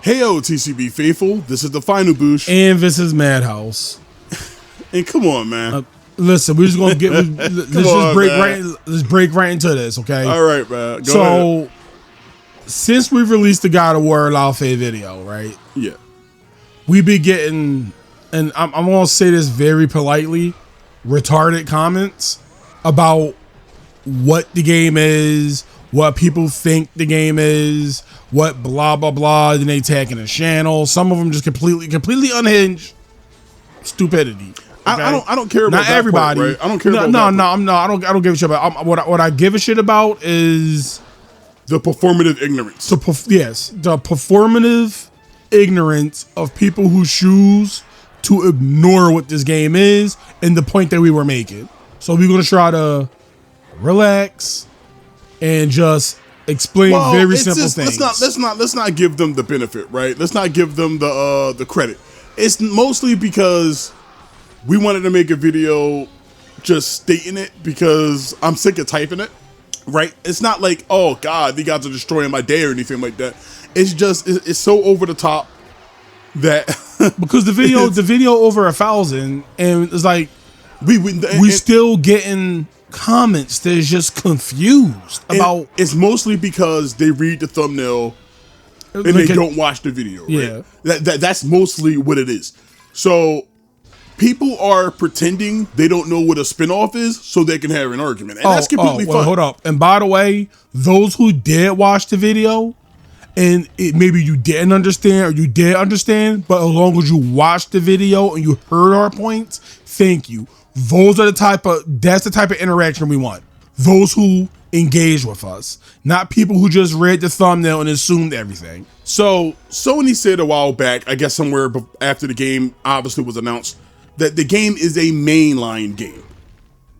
Heyo, TCB faithful. This is the final boosh, and this is Madhouse. And come on, man. Listen, we're just gonna get. Let's break right into this, okay? All right, man. Go ahead. Since we've released the God of War laufey video, right? Yeah. We've been getting, and I'm gonna say this very politely, retarded comments about what the game is, what people think the game is, what blah blah blah. Then they tagging the channel. Some of them just completely unhinged stupidity. Okay? I don't care about not that everybody. Part, right? I don't care. I don't give a shit about. What I give a shit about is the performative ignorance. the performative ignorance of people who choose to ignore what this game is and the point that we were making. So we're gonna try to relax and just explain very simple things. Let's not give them the benefit, right? Let's not give them the credit. It's mostly because we wanted to make a video just stating it because I'm sick of typing it, right? It's not like, oh God, you guys are destroying my day or anything like that. It's just it's so over the top that because the video over 1,000 and it's like we still getting comments that's just confused about. It's mostly because they read the thumbnail and they don't watch the video. Right? Yeah, that's mostly what it is. So people are pretending they don't know what a spinoff is so they can have an argument, and that's completely fine. Hold up, and by the way, those who did watch the video and maybe you didn't understand or you did understand, but as long as you watched the video and you heard our points, thank you. That's the type of interaction we want. Those who engage with us, not people who just read the thumbnail and assumed everything. So Sony said a while back, I guess somewhere after the game obviously was announced, that the game is a mainline game.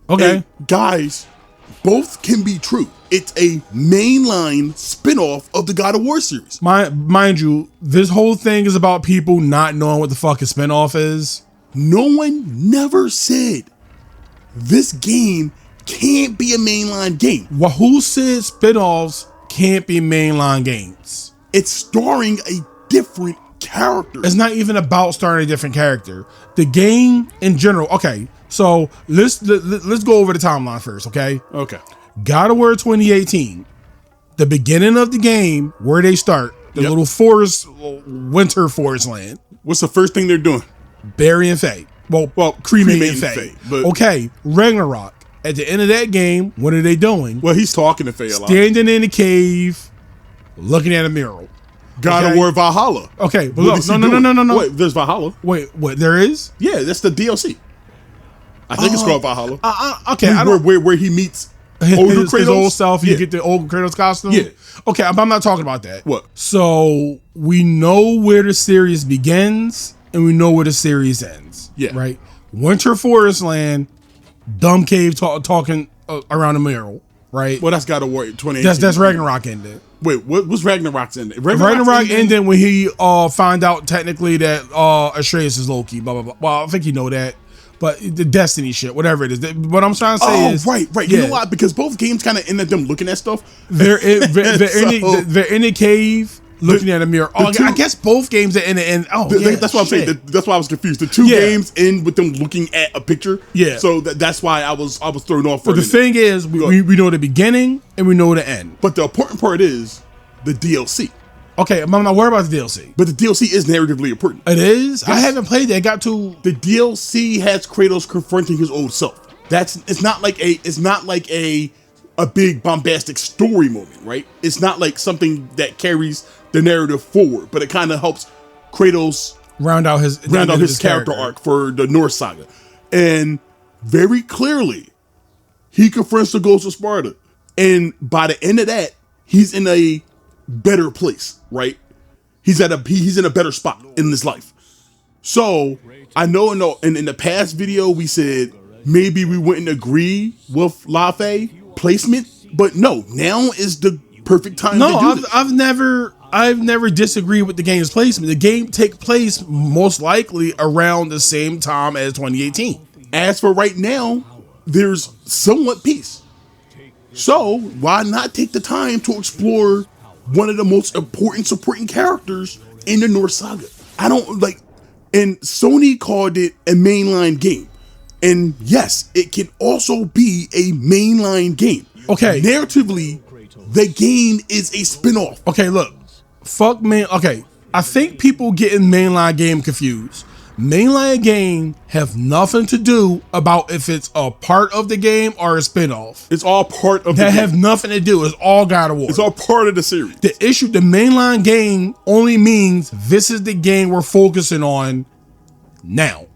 Okay. And guys, both can be true. It's a mainline spinoff of the God of War series. Mind you, this whole thing is about people not knowing what the fuck a spinoff is. No one never said this game can't be a mainline game. Well, who said spinoffs can't be mainline games? It's starring a different character. It's not even about starring a different character. The game in general. Okay, so let's go over the timeline first. Okay. God of War 2018. The beginning of the game, where they start, the little forest, winter forest land. What's the first thing they're doing? Burying Faye. Well, cremating Faye. Okay, Ragnarok. At the end of that game, what are they doing? Well, he's talking to Faye a lot. Standing in the cave, looking at a mural. God of War Valhalla. Okay, but look, no. Wait, there's Valhalla. Wait, what? There is? Yeah, that's the DLC. I think it's called Valhalla. Okay, where he meets his old self. You get the old Kratos costume. Yeah. Okay, I'm not talking about that. What? So we know where the series begins and we know where the series ends. Yeah. Right. Winter Forest Land, dumb cave talking around a mural. Right. Well, that's God of War 2018. That's Ragnarok ended. Wait, what's Ragnarok's ending? Ragnarok ended when he find out technically that Atreus is Loki. Blah blah blah. Well, I think you know that. But the Destiny shit, whatever it is. What I'm trying to say is... right. Yeah. You know why? Because both games kind of end at them looking at stuff. They're in a cave looking at a mirror. I guess both games are in the end. That's what I'm saying. That's why I was confused. The two games end with them looking at a picture. Yeah. So that's why I was thrown off. But the thing is, we know the beginning and we know the end. But the important part is the DLC. Okay, I'm not worried about the DLC. But the DLC is narratively important. It is? Yes. I haven't played that. The DLC has Kratos confronting his old self. It's not like a big bombastic story moment, right? It's not like something that carries the narrative forward, but it kind of helps Kratos round out his character arc for the Norse saga. And very clearly, he confronts the ghost of Sparta. And by the end of that, he's in a better place, right? He's in a better spot in this life. So I know in the past video we said maybe we wouldn't agree with laufey placement, but no, now is the perfect time to do this. I've never disagreed with the game's placement. The game take place most likely around the same time as 2018. As for right now, there's somewhat peace. So why not take the time to explore one of the most important supporting characters in the Norse Saga. I don't like, and Sony called it a mainline game. And yes, it can also be a mainline game. Okay. Narratively, the game is a spin-off. Okay, look. Fuck main. Okay, I think people getting mainline game confused. Mainline game have nothing to do about if it's a part of the game or a spin-off. It's all part of That the game. have nothing to do. It's all God of War. It's all part of the series. The issue, the mainline game only means this is the game we're focusing on now.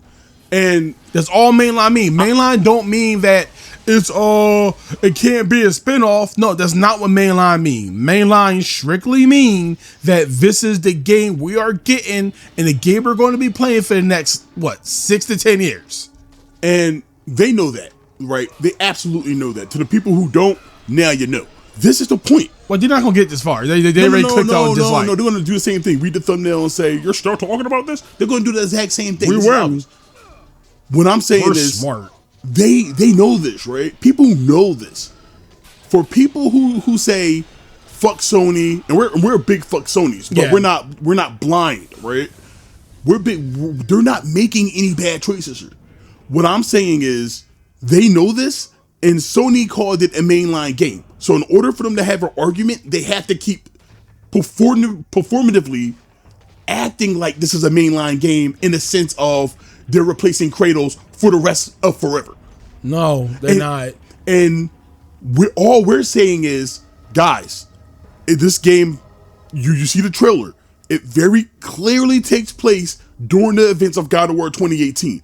And That's all mainline mean. Mainline don't mean that it's it can't be a spinoff. No, that's not what mainline mean. Mainline strictly mean that this is the game we are getting and the game we're going to be playing for the next 6 to 10 years. and they know that, right? They absolutely know that. To the people who don't, now you know. This is the point. Well, they're not gonna get this far. They already clicked on dislike. No, they're gonna do the same thing. Read the thumbnail and say, "You're still talking about this?" They're gonna do the exact same thing. We This will. is what I'm saying We're is smart. They know this, right? People know this. For people who say fuck Sony, and we're big fuck Sonys, but Yeah. we're not blind, right? We're big. They're not making any bad choices here. What I'm saying is they know this, and Sony called it a mainline game. So in order for them to have an argument, they have to keep performatively acting like this is a mainline game in the sense of they're replacing Kratos for the rest of forever. No, they're not. And we're saying is, guys, in this game, you see the trailer. It very clearly takes place during the events of God of War 2018.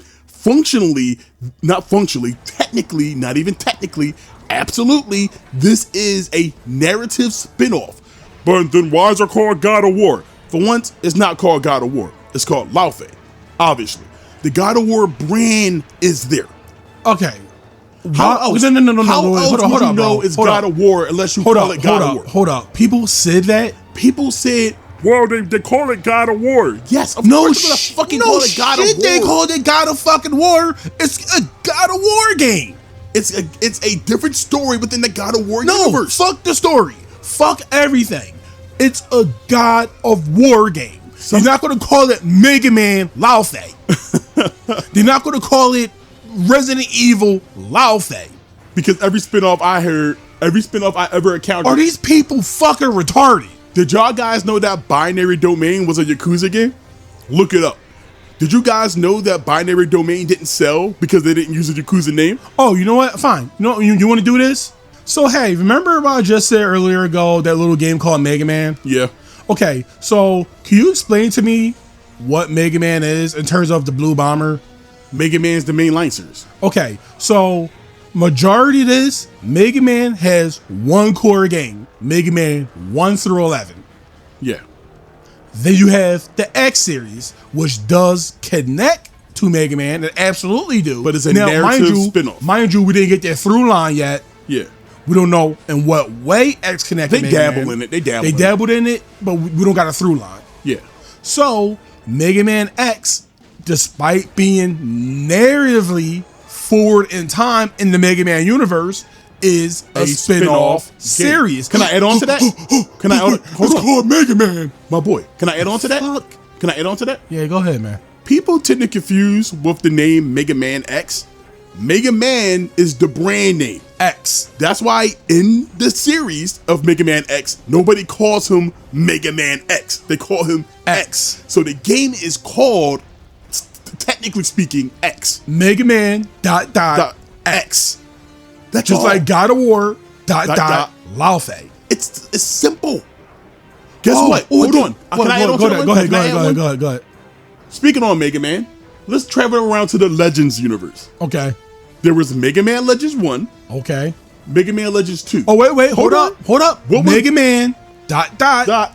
Technically, not even technically, absolutely, this is a narrative spin-off. But then why is it called God of War? For once, it's not called God of War. It's called Laufey, obviously. The God of War brand is there. Okay. How else? No. How else Hold would you on, know bro. it's Hold God up. of War unless you call it God of War? Hold up. People said that. People said, well, they call it God of War. Yes, of No course they're gonna fucking call it God of shit, War. they called it God of fucking War. It's a God of War game. It's a different story within the God of War No, universe. fuck the story. Fuck everything. It's a God of War game. You're not going to call it Mega Man Laufey. They're not going to call it Resident Evil Laufey. Because every spinoff I ever encountered. Are these people fucking retarded? Did y'all guys know that Binary Domain was a Yakuza game? Look it up. Did you guys know that Binary Domain didn't sell because they didn't use a Yakuza name? Oh, you know what? Fine. You want to do this? So, hey, remember what I just said earlier ago, that little game called Mega Man? Yeah. Okay, so can you explain to me what Mega Man is in terms of the Blue Bomber? Mega Man's the main line series. Okay, so majority of this, Mega Man has one core game, Mega Man 1 through 11. Yeah. Then you have the X series, which does connect to Mega Man, and absolutely do. But it's a narrative spin-off. Mind you, we didn't get that through line yet. Yeah. We don't know in what way X connected. They dabble in it. They dabbled in it, but we don't got a through line. Yeah. So Mega Man X, despite being narratively forward in time in the Mega Man universe, is a spin-off series. Can I add on to that? Can I hold It's on. called Mega Man. My boy, can I add on to that? Fuck. Can I add on to that? Yeah, go ahead, man. People tend to confuse with the name Mega Man X. Mega Man is the brand name. X. That's why in the series of Mega Man X, nobody calls him Mega Man X. They call him X. So the game is called, technically speaking, X. Mega Man dot X. That's just all. like God of War dot Laufey. It's simple. Guess Oh, what? Hold on. Can I add on to that one? Go Can I add one? ahead. Speaking on Mega Man, let's travel around to the Legends universe. Okay. There was Mega Man Legends 1, Okay. Mega Man Legends 2. Oh, wait. Hold up. What was- Mega Man dot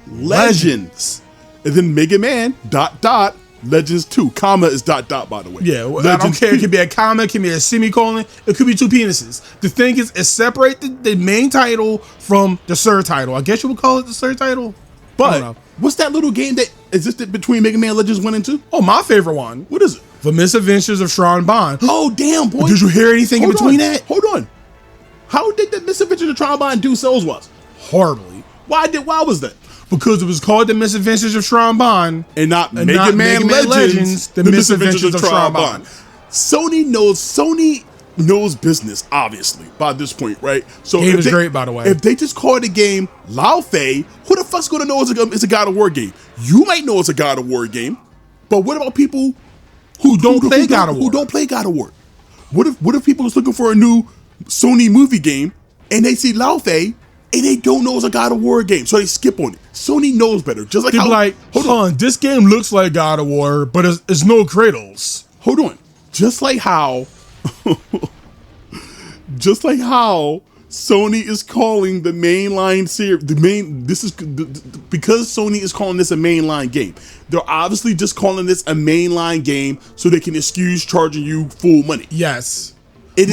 Legends. And then Mega Man dot Legends 2. Comma is dot, by the way. Yeah, I don't care. It could be a comma, it could be a semicolon, it could be two penises. The thing is, it separates the main title from the third title. I guess you would call it the third title. I don't But know. what's that little game that existed between Mega Man Legends 1 and 2? Oh, my favorite one. What is it? The Misadventures of Tron Bonne. Oh, damn, boy. Did you hear anything in Hold between on. that? Hold on. How did the Misadventures of Tron Bonne do sales was? Horribly. Why was that? Because it was called The Misadventures of Tron Bonne and not Mega Man Legends, The Misadventures of Tron Bonne. Sony knows business, obviously, by this point, right? So Game is great, by the way. If they just call the game Laufey, who the fuck's gonna know it's a God of War game? You might know it's a God of War game, but what about people who don't play God of War? Who don't play God of War? What if people is looking for a new Sony movie game and they see Laufey and they don't know it's a God of War game, so they skip on it. Sony knows better. Just like they're like, hold on, this game looks like God of War, but it's no Kratos. Hold on. Just like how Sony is calling the mainline series because Sony is calling this a mainline game. They're obviously just calling this a mainline game so they can excuse charging you full money. Yes. It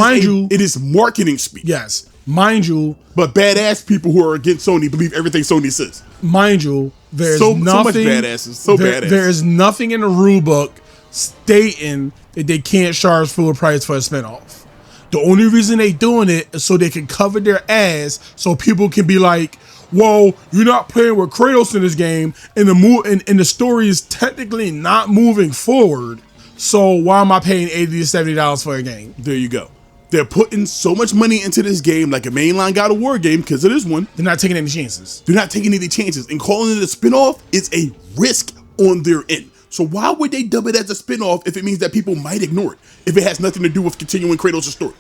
is marketing speak. Yes. Mind you, but badass people who are against Sony believe everything Sony says. Mind you, there's nothing. So much badasses. Badass. There is nothing in the rule book stating that they can't charge full price for a spinoff. The only reason they doing it is so they can cover their ass, so people can be like, "Whoa, you're not playing with Kratos in this game, and the story is technically not moving forward. So why am I paying $80 to $70 for a game?" There you go. They're putting so much money into this game, like a mainline God of War game, because it is one. They're not taking any chances. And calling it a spinoff is a risk on their end. So why would they dub it as a spinoff if it means that people might ignore it? If it has nothing to do with continuing Kratos' story?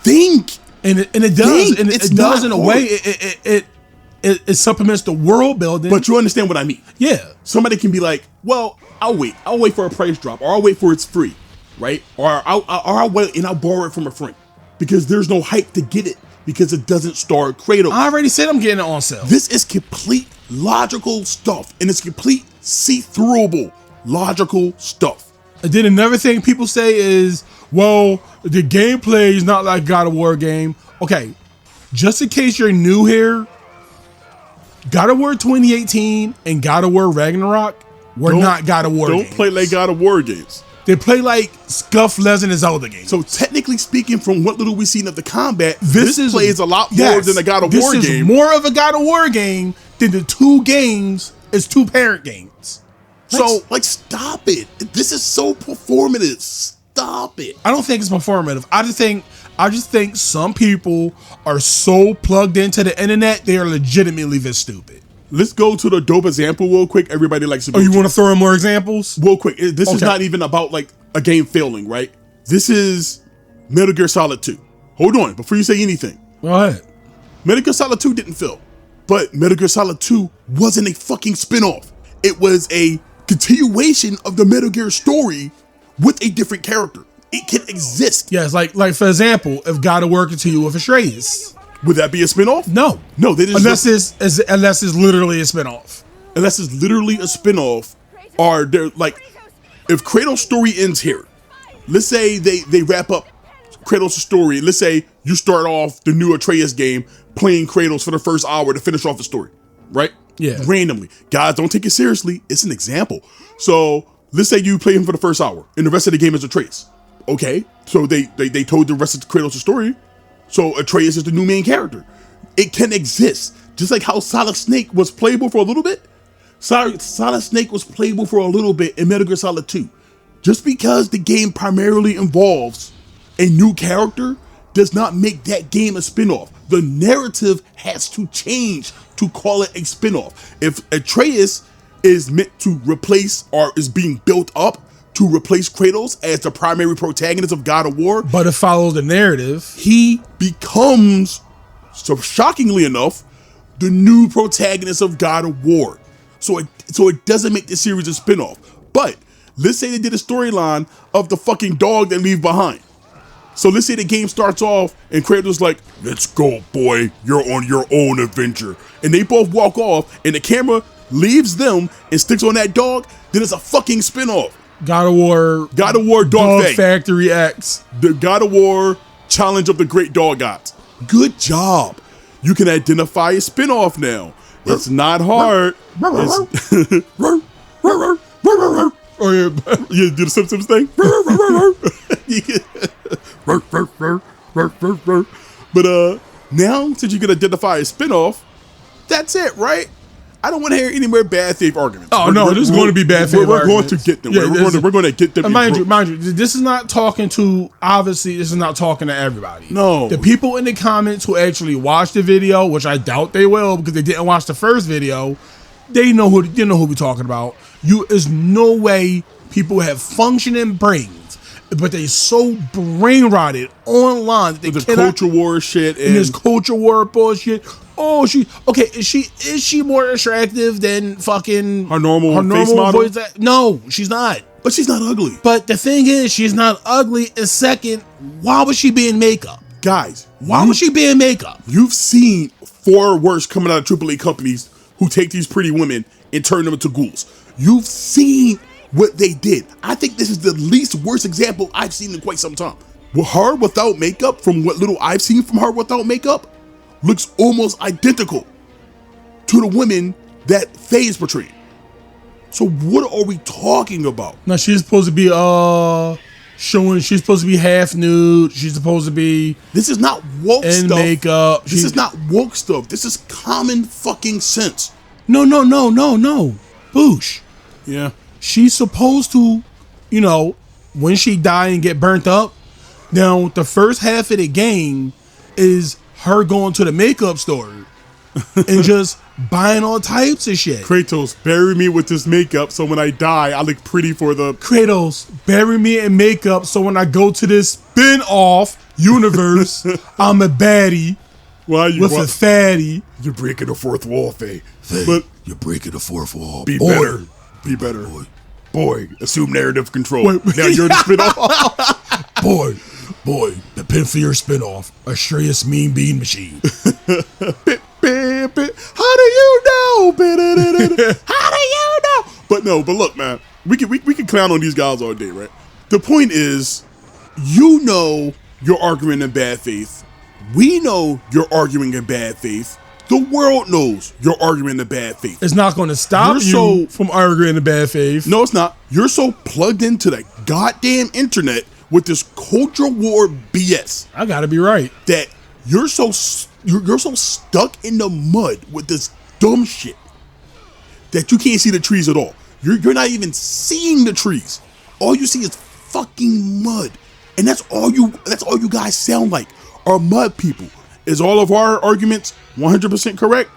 Think. And it does. And it does in a way. It supplements the world building. But you understand what I mean. Yeah. Somebody can be like, well, I'll wait for a price drop, or I'll wait for it's free, right? Or I'll wait and I'll borrow it from a friend. Because there's no hype to get it, because it doesn't star Kratos. I already said I'm getting it on sale. This is complete logical stuff, and it's complete see-throughable logical stuff. And then another thing people say is, well, the gameplay is not like God of War game. Okay, just in case you're new here, God of War 2018 and God of War Ragnarok were not God of War games. Don't play like God of War games. They play like Scuff, Legend, and Zelda games. So technically speaking, from what little we've seen of the combat, this plays a lot more than a God of War game. This is more of a God of War game than the two games is two parent games. Stop it. This is so performative. Stop it. I don't think it's performative. I just think some people are so plugged into the internet, they are legitimately this stupid. Let's go to the dope example real quick. Everybody likes to go. Oh, you want to throw in more examples? Real quick. This is not even about like a game failing, right? This is Metal Gear Solid 2. Hold on, before you say anything. Go ahead. Metal Gear Solid 2 didn't fail, but Metal Gear Solid 2 wasn't a fucking spinoff. It was a continuation of the Metal Gear story with a different character. It can exist. Yes, like for example, if God of War continue with Atreus. Would that be a spinoff? No. They just unless it's literally a spinoff. Unless it's literally a spinoff, or they're like, if Kratos' story ends here, let's say they wrap up Kratos' story. Let's say you start off the new Atreus game playing Kratos for the first hour to finish off the story, right? Yeah. Randomly. Guys, don't take it seriously. It's an example. So let's say you play him for the first hour and the rest of the game is Atreus. Okay. So they told the rest of Kratos' story. So Atreus is the new main character. It can exist. Just like how Solid Snake was playable for a little bit. Solid Snake was playable for a little bit in Metal Gear Solid 2. Just because the game primarily involves a new character does not make that game a spinoff. The narrative has to change to call it a spinoff. If Atreus is meant to replace or is being built up to replace Kratos as the primary protagonist of God of War, but it follows the narrative, he becomes, so shockingly enough, the new protagonist of God of War. So it doesn't make the series a spinoff. But let's say they did a storyline of the fucking dog they leave behind. So let's say the game starts off and Kratos like, let's go, boy, you're on your own adventure. And they both walk off and the camera leaves them and sticks on that dog, then it's a fucking spinoff. God of War Dog Factory X. The God of War Challenge of the Great Dog Gods. Good job. You can identify a spinoff now. It's not hard. Oh yeah, you do the Simpsons thing. But now since you can identify a spinoff, that's it, right? I don't want to hear any more bad faith arguments. Oh, no, there's going to be bad faith We're going arguments. to get them. Yeah, we're going to get them. Mind you, this is not talking to, obviously, this is not talking to everybody. No. The people in the comments who actually watched the video, which I doubt they will because they didn't watch the first video, they know who we're talking about. There's no way people have functioning brains, but they so brain rotted online that they the culture war shit and this culture war bullshit. Oh, is she more attractive than fucking her normal face model? Voice? No, she's not. But she's not ugly. But the thing is, she's not ugly. And second, why would she be in makeup? Guys, why would she be in makeup? You've seen far worse coming out of AAA companies who take these pretty women and turn them into ghouls. You've seen what they did. I think this is the least worst example I've seen in quite some time. With her without makeup, from what little I've seen from her without makeup, looks almost identical to the women that Faye is portraying. So what are we talking about? Now she's supposed to be she's supposed to be half nude. She's supposed to be This is not woke in stuff. makeup. This is not woke stuff. This is common fucking sense. No. Boosh. Yeah. She's supposed to, when she die and get burnt up. Now, the first half of the game is her going to the makeup store and just buying all types of shit. Kratos, bury me with this makeup so when I die, I look pretty for the... Kratos, bury me in makeup so when I go to this spin-off universe, I'm a baddie with a fatty. You're breaking the fourth wall, Faye. But you're breaking the fourth wall. Be better. Be better. Boy, assume narrative control. Now you're the spin-off. Boy, the pin for your spin-off, Atreus Mean Bean Machine. How do you know? How do you know? But look, man, we can clown on these guys all day, right? The point is, you're arguing in bad faith. We know you're arguing in bad faith. The world knows you're arguing in bad faith. It's not going to stop you from arguing in bad faith. No, it's not. You're so plugged into the goddamn internet with this culture war BS. I gotta be right. That you're so stuck in the mud with this dumb shit that you can't see the trees at all. You're not even seeing the trees. All you see is fucking mud, and that's all you guys sound like are mud people. Is all of our arguments 100% correct?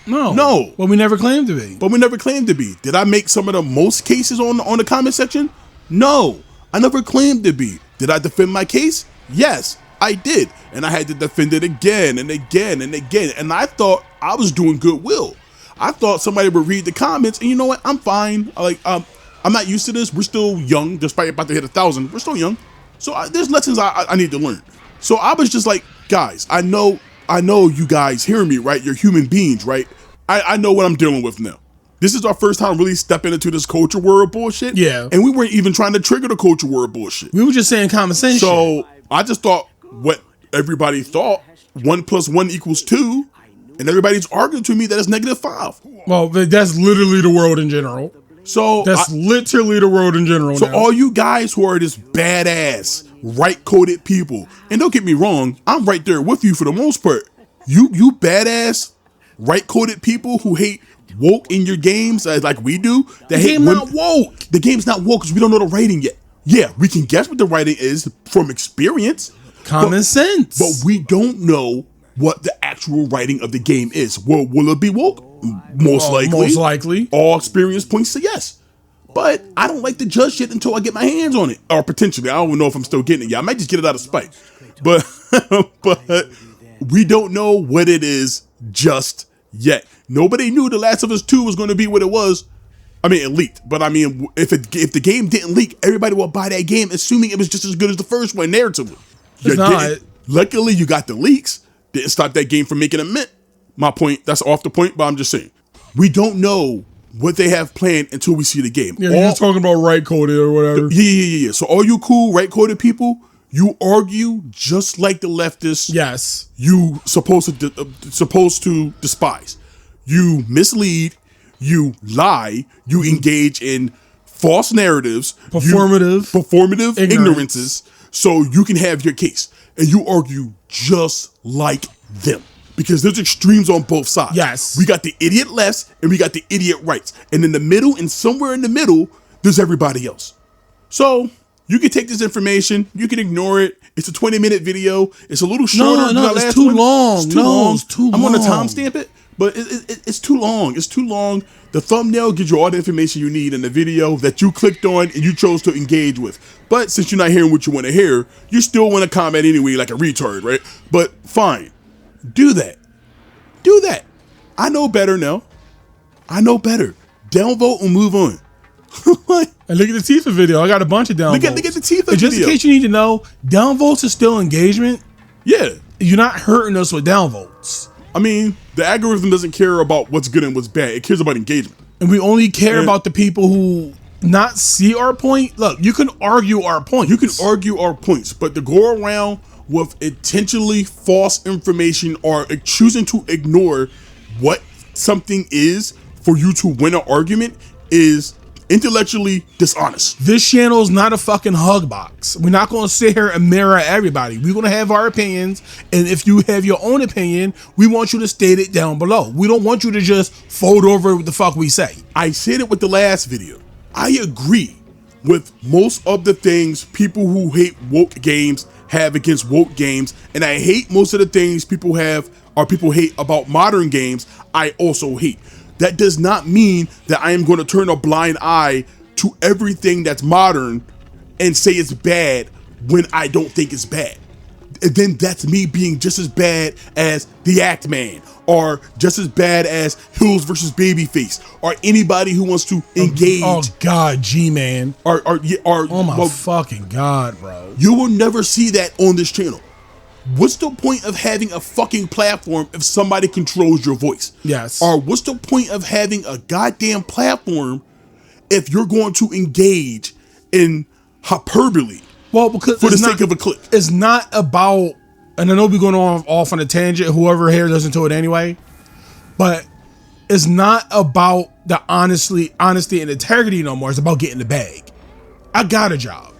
No. Well, we never claimed to be. Did I make some of the most cases on the comment section? No. I never claimed to be. Did I defend my case? Yes, I did. And I had to defend it again and again and again. And I thought I was doing goodwill. I thought somebody would read the comments and you know what? I'm fine. I'm not used to this. We're still young, despite about to hit 1,000. We're still young. So there's lessons I need to learn. So I was just like, guys, I know you guys hearing me, right? You're human beings, right? I know what I'm dealing with now. This is our first time really stepping into this culture war bullshit. Yeah. And we weren't even trying to trigger the culture war bullshit. We were just saying common sense. So I just thought what everybody thought, 1 + 1 = 2, and everybody's arguing to me that it's -5. Well, that's literally the world in general. So that's literally the world in general. So all you guys who are this badass, right-coded people, and don't get me wrong, I'm right there with you for the most part. You badass, right-coded people who hate woke in your games like we do. The game's not woke. The game's not woke because we don't know the writing yet. Yeah, we can guess what the writing is from experience. Common sense. But we don't know what the actual writing of the game is. Will it be woke? Most likely. All experience points to yes. But I don't like to judge shit until I get my hands on it. Or potentially. I don't know if I'm still getting it yet. I might just get it out of spite. But we don't know what it is just yet. Nobody knew The Last of Us 2 was going to be what it was. I mean, it leaked. But I mean, if the game didn't leak, everybody will buy that game assuming it was just as good as the first one narratively. It's not. Luckily, you got the leaks. Didn't stop that game from making a mint. My point, that's off the point, but I'm just saying. We don't know what they have planned until we see the game. Yeah, you're just talking about right-coded or whatever. Yeah. So all you cool right-coded people, you argue just like the leftists. Yes. You supposed to despise. You mislead. You lie. You engage in false narratives. Performative ignorances. So you can have your case. And you argue just like them. because there's extremes on both sides. Yes. We got the idiot lefts and we got the idiot rights. And in the middle, and somewhere in the middle, there's everybody else. So you can take this information, you can ignore it. It's a 20-minute video. It's a little shorter. No, it's too long. It's too long. I'm going to timestamp it, but it's too long. It's too long. The thumbnail gives you all the information you need in the video that you clicked on and you chose to engage with. But since you're not hearing what you want to hear, you still want to comment anyway like a retard, right? But fine. Do that. Do that. I know better now. I know better. Downvote and move on. And look at the Tifa video. I got a bunch of downvotes. Look at the Tifa video. Just in case you need to know, downvotes is still engagement. Yeah. You're not hurting us with downvotes. I mean, the algorithm doesn't care about what's good and what's bad. It cares about engagement. And we only care about the people who not see our point. Look, you can argue our points. You can argue our points, but to go around with intentionally false information or choosing to ignore what something is for you to win an argument is intellectually dishonest. This channel is not a fucking hug box. We're not going to sit here and mirror everybody. We're going to have our opinions, and if you have your own opinion, we want you to state it down below. We don't want you to just fold over what the fuck we say. I said it with the last video. I agree with most of the things people who hate woke games have against woke games, and I hate most of the things people hate about modern games. I also hate. That does not mean that I am going to turn a blind eye to everything that's modern and say it's bad when I don't think it's bad. And then that's me being just as bad as the Act Man, or just as bad as Hills versus Babyface, or anybody who wants to engage. Oh God, G-Man. Oh my fucking God, bro. You will never see that on this channel. What's the point of having a fucking platform if somebody controls your voice? Yes. Or what's the point of having a goddamn platform if you're going to engage in hyperbole? Well, because for the sake of a click. It's not about, and I know we're going off on a tangent, whoever here listens to it anyway, but it's not about the honesty and integrity no more. It's about getting the bag. I got a job.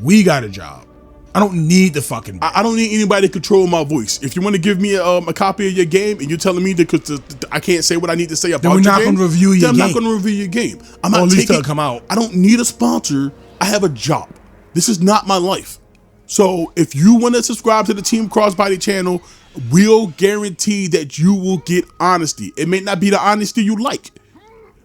We got a job. I don't need the fucking bag. I don't need anybody to control my voice. If you want to give me a copy of your game and you're telling me that I can't say what I need to say about your game, then we're not going to review your game. I'm not going to review your game. I'm not at least taking, come out. I don't need a sponsor. I have a job. This is not my life. So if you want to subscribe to the Team Crossbody channel, we'll guarantee that you will get honesty. It may not be the honesty you like.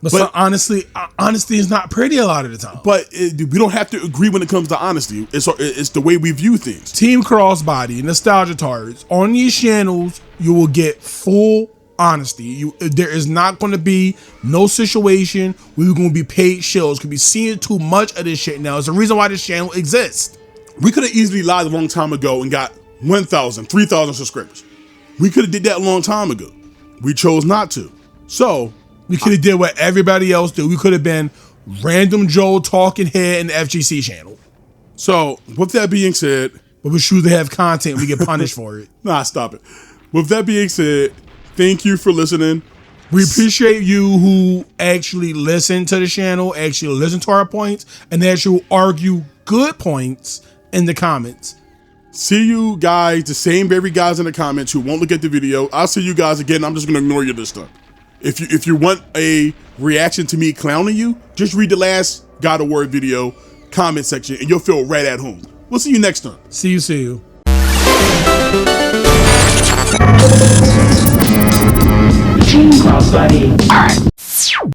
But so honestly, honesty is not pretty a lot of the time. But we don't have to agree when it comes to honesty. It's the way we view things. Team Crossbody, Nostalgia Tards, on these channels, you will get full honesty. There is not going to be no situation where you're going to be paid shills. Could be seeing too much of this shit now. It's the reason why this channel exists. We could have easily lied a long time ago and got 1,000, 3,000 subscribers. We could have did that a long time ago. We chose not to. So we could have did what everybody else did. We could have been Random Joe Talking Head in the FGC channel. So with that being said, but we choose to have content, we get punished for it. Nah, stop it. With that being said, thank you for listening. We appreciate you who actually listen to the channel, actually listen to our points, and actually argue good points in the comments. See you guys, the same very guys in the comments who won't look at the video. I'll see you guys again. I'm just gonna ignore you this time. If you want a reaction to me clowning you, just read the last God of War video comment section and you'll feel right at home. We'll see you next time. See you. Team Crossbody.